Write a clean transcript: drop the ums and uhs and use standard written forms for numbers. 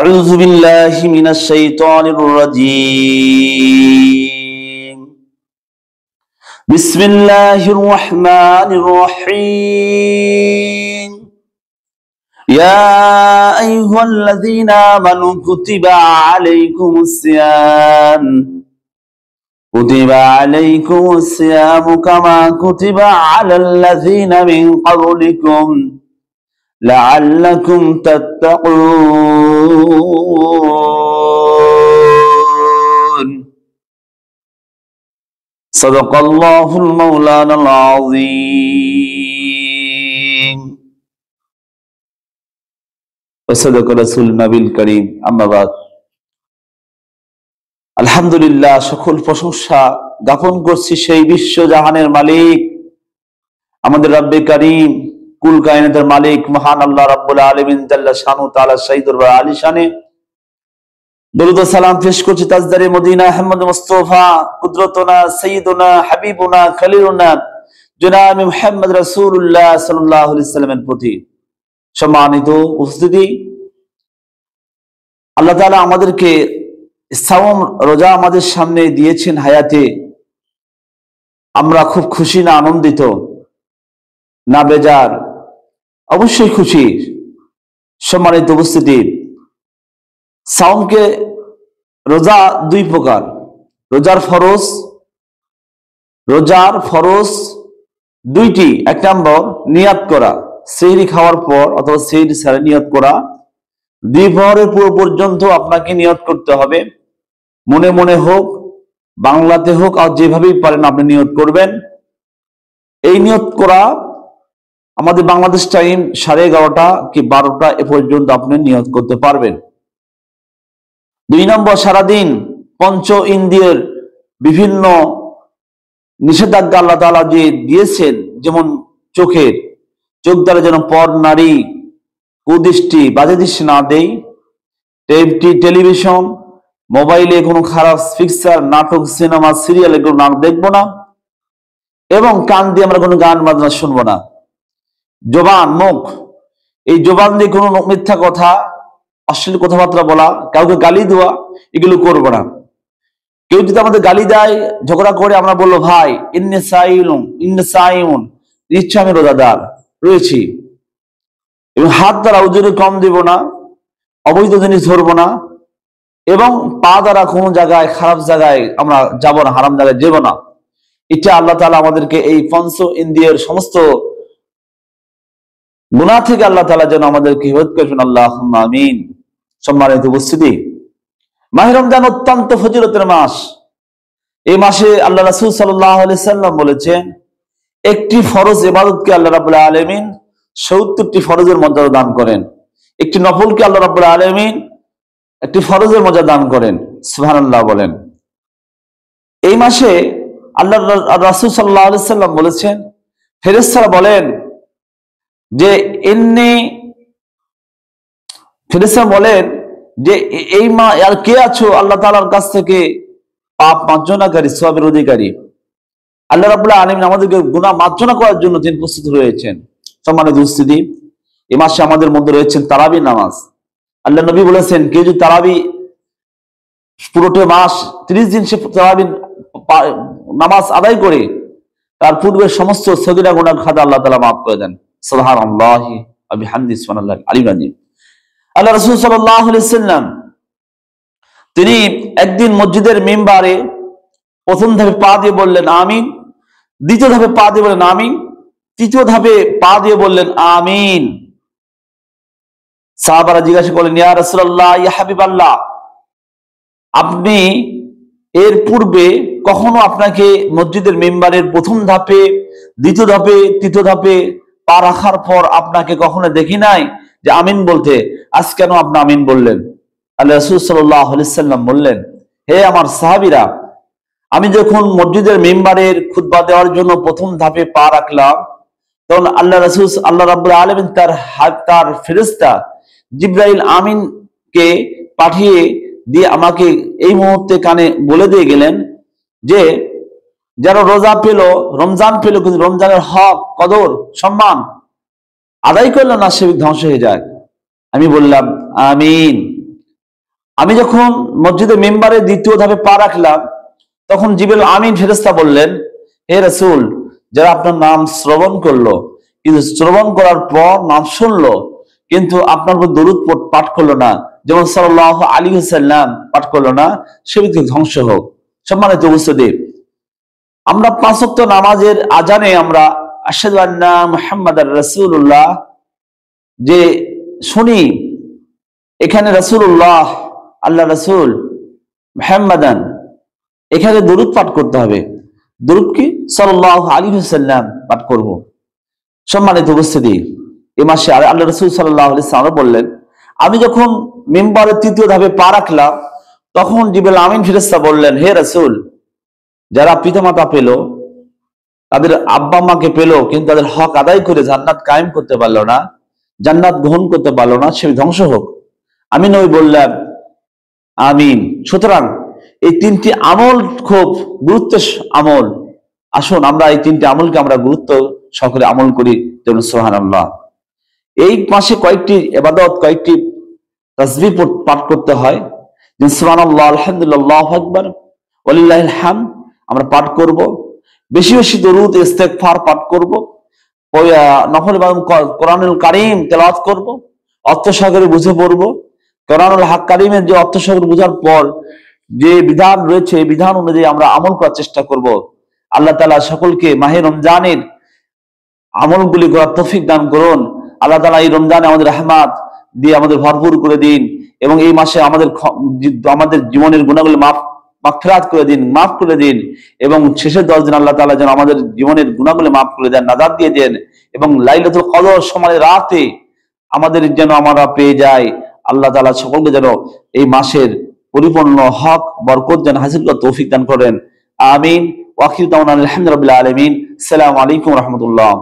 أعوذ بالله من الشيطان الرجيم بسم الله الرحمن الرحيم يا أيها الذين آمنوا كتب عليكم الصيام كما كتب على الذين من قبلكم لعلكم تتقون صدق الله المولانا العظيم وصدق رسول النبي الكريم أما بعد আলহামদুলিল্লাহ, সকল প্রশংসা জ্ঞাপন করছি সেই বিশ্ব জাহানের মালিক আমাদের রব্বে কারীম, কুল কায়নাতের মালিক মহান আল্লাহ রাব্বুল আলামিন জাল্লা শানু তাআলা শাহীদুর আলী শানে দরুদ ও সালাম পেশ করছি তাজদারে মদিনা আহমদ মুস্তাফা কুদরতুনা সাইয়্যিদুনা হাবিবুনা খলিলুনা জনাব মুহাম্মদ রাসূলুল্লাহ সাল্লাল্লাহু আলাইহি সাল্লামের প্রতি। সম্মানিত উপস্থিতি, আল্লাহ তাআলা আমাদেরকে সাওম রোজা আমাদের সামনে দিয়েছেন হায়াতে। আমরা খুব খুশি না আনন্দিত না বেজার? অবশ্যই খুশি। সম্মানিত উপস্থিতি, সাওমকে রোজা দুই প্রকার। রোজার ফরজ দুইটি। এক নম্বর নিয়াত করা, সেহরি খাওয়ার পর অথবা সেহরি ছাড়া নিয়ত করা। দ্বিপ্রহরের পূর্ব পর্যন্ত আপনাকে নিয়ত করতে হবে, মনে মনে হোক বাংলাতে হোক আর যেভাবেই পারেন আপনি নিয়ত করবেন। এই নিয়ত করা আমাদের বাংলাদেশ টাইম 11:30 কি 12টা এ পর্যন্ত আপনি নিয়ত করতে পারবেন। দুই নম্বর, সারাদিন পঞ্চ ইন্দ্রিয়ের বিভিন্ন নিষেধাজ্ঞা আল্লাহ তাআলা যে দিয়েছেন, যেমন চোখ দ্বারা যেন পর নারী কুদৃষ্টি বাজে দৃষ্টি না দেই, টেলিভিশন মোবাইলে কোনো খারাপ পিকচার, নাটক, সিনেমা, সিরিয়াল এগুলো না দেখবো না, এবং কান দিয়ে আমরা কোনো গান বাজনা শুনবো না। মুখ, এই জবান দিয়ে কোনো মিথ্যা কথা, অশ্লীল কথাবার্তা বলা, কাউকে গালি দেওয়া, এগুলো করবো না। কেউ যদি আমাদের গালি দেয়, ঝগড়া করে, আমরা বলবো ভাই ইন্নে সাইমুন, নিশ্চয় আমি রোজাদার রয়েছি। এবং হাত দ্বারা ওজনে কম দিব না, অবৈধ জিনিস ধরবো না, এবং পা দ্বারা কোনো জায়গায় খারাপ জায়গায় আমরা যাব না, হারাম জায়গায় যাব না। এটা আল্লাহ তাআলা আমাদেরকে এই পঞ্চ ইন্দ্রিয়ের সমস্ত গুনাহ থেকে আল্লাহ তাআলা যেন আমাদেরকে হিফাজত করেন, আল্লাহুম্মা আমিন। সম্মানিত উপস্থিতি, মাহে রমজান অত্যন্ত ফজিলতের মাস। এই মাসে আল্লাহ রাসূল সাল্লাল্লাহু আলাইহি সাল্লাম বলেছেন, একটি ফরজ ইবাদতকে আল্লাহ রাব্বুল আলামিন 70টি ফরজের মর্যাদা দান করেন। একটি নফলকে আল্লাহ রাব্বুল আলামিন একটি ফরজের মর্যাদা দান করেন। সুবহানাল্লাহ বলেন। এই মাসে আল্লাহ রাসূল সাল্লাল্লাহু আলাইহি সাল্লাম বলেছেন, ফেরেশতারা বলেন যে এই মা আর কে আছো আল্লাহ তাআলার কাছ থেকে পাপ মার্জনাকারী, সওয়াবের অধিকারী। আল্লাহ রাব্বুল আলামিন আমাদেরকে গুনাহ মার্জনা করার জন্য তিনি প্রস্তুত রয়েছেন। সম্মানিত উপস্থিতি, এই মাসে আমাদের মধ্যে রয়েছেন তারাবি নামাজ। আল্লাহ নবী বলেছেন, কেউ যদি তারাবি পুরোটা মাস 30 দিন সে তারাবি নামাজ আদায় করে, তার পূর্বের সমস্ত সগীরা গুনাহ খাতা আল্লাহ তাআলা মাফ করে দেন। সুবহানাল্লাহি ওয়া বিহামদিহি সুবহানাল্লাহিল আলিয়্যিল আযীম। আল্লাহ রাসূল সাল্লাল্লাহু আলাইহি সাল্লাম তিনি একদিন মসজিদের মিম্বারে প্রথম ধাপে পা দিয়ে বললেন আমিন, দ্বিতীয় ধাপে পা দিয়ে বললেন আমিন, তৃতীয় ধাপে পা দিয়ে বললেন আমিন। সাহাবারা জিজ্ঞাসা করলেন, ইয়া রাসূলুল্লাহ, ইয়া হাবিবাল্লাহ, আপনি এর পূর্বে কখনো আপনাকে মসজিদের মিম্বারের প্রথম ধাপে, দ্বিতীয় ধাপে, তৃতীয় ধাপে পা রাখার পর আপনাকে কখনো দেখি নাই যে আমিন বলতে, আজ কেন আপনি আমিন বললেন? আল্লাহ রাসূল সাল্লাল্লাহু আলাইহি সাল্লাম বললেন, হে আমার সাহাবীরা, আমি যখন মসজিদের মিম্বারের খুতবা দেওয়ার জন্য প্রথম ধাপে পা রাখলাম, তখন আল্লাহ রাব্বুল আলামিন তার ফেরেশতা জিবরাইল আমিনকে পাঠিয়ে দিয়ে আমাকে এই মুহূর্তে কানে বলে দিয়ে গেলেন যে যারা রমজান পেল কিন্তু রমজানের হক, কদর, সম্মান আদায় করলো না, সে ধ্বংস হয়ে যায়। আমি বললাম আমিন। আমি যখন মসজিদের মেম্বারে দ্বিতীয় ধাপে পা রাখলাম, তখন জিবরিল আমিন ফেরেশতা বললেন, হে রাসূল, যারা আপনার নাম শ্রবণ করলো, কিন্তু শ্রবণ করার পর নাম শুনলো, কিন্তু আপনার উপর দরুদ পাঠ করলো না, যেমন সাল্লাল্লাহু আলাইহি ওয়াসাল্লাম পাঠ করলো না, সে ব্যক্তি ধ্বংস হোক। সম্মানিত উপস্থিতি, আমরা 5 ওয়াক্ত নামাজের আজানে আমরা আশহাদু আন্না মুহাম্মাদার রাসূলুল্লাহ যে শুনি, এখানে রাসূলুল্লাহ, আল্লাহ রাসূল মুহাম্মাদান, এখানে দরুদ পাঠ করতে হবে। দরুদ কি? সাল্লাল্লাহু আলাইহি ওয়াসাল্লাম পাঠ করব। সম্মানিত উপস্থিতি, এ মাসে আল্লাহ রাসূল সাল্লাল্লাহু আলাইহি ওয়াসাল্লাম বললেন, আমি যখন মিম্বারের তৃতীয় ধাপে পা রাখলাম, তখন জিবরিল আমিন ফেরেশতা বললেন, হে রাসূল, যারা পিতামাতা পেল, তাদের আব্বা মাকে পেল, কিন্তু তাদের হক আদায় করে জান্নাত কায়েম করতে পারলো না, জান্নাত গ্রহণ করতে পারলো না, সে ধ্বংস হোক। আমি নবী বললাম, আমিন। সুতরাং এই 3টি আমল খুব গুরুত্বের আমল। আসুন আমরা এই 3টি আমলকে আমরা গুরুত্ব সহকারে আমল করি। সুবহানাল্লাহ। এই মাসে কয়েকটি ইবাদত, কয়েকটি তাসবিহ পাঠ করতে হয়। সুবহানাল্লাহ, আলহামদুলিল্লাহ, আল্লাহু আকবার, ওয়ালিল্লাহিল হামদ আমরা পাঠ করব। বেশি বেশি দরুদ ইস্তেগফার পাঠ করব। নফল কোরআনুল কারীম তেলাওয়াত করব, অর্থ সহকারে বুঝে পড়ব। কোরআনুল হক কারীমের যে অর্থ সহকারে বোঝার পর যে বিধান রয়েছে, এই বিধান অনুযায়ী আমরা আমল করার চেষ্টা করব। আল্লাহ তাআলা সকলকে মাহে রমজানের আমলগুলি করার তৌফিক দান করুন। আল্লাহ তাআলা এই রমজানে আমাদের রহমত দিয়ে আমাদের ভরপুর করে দিন, এবং এই মাসে আমাদের জীবনের গুনাহগুলো মাগফিরাত করে দিন, মাফ করে দিন, এবং শেষের 10 দিন আল্লাহ তাআলা যেন আমাদের জীবনের গুনাহগুলো মাফ করে দেন, নাজাত দিয়ে দেন, এবং লাইলাতুল কদর সময়ের রাতে আমাদের যেন আমরা পেয়ে যাই। আল্লাহ তাআলা সকলকে যেন এই মাসের পরিপূর্ণ হক বরকত যেন হাসিল করার তৌফিক দান করেন। আমিন। ওয়া আখিরু দাওয়ানা আলহামদুলিল্লাহি রাব্বিল আলামিন। আসসালামু আলাইকুম ওয়া রাহমাতুল্লাহ।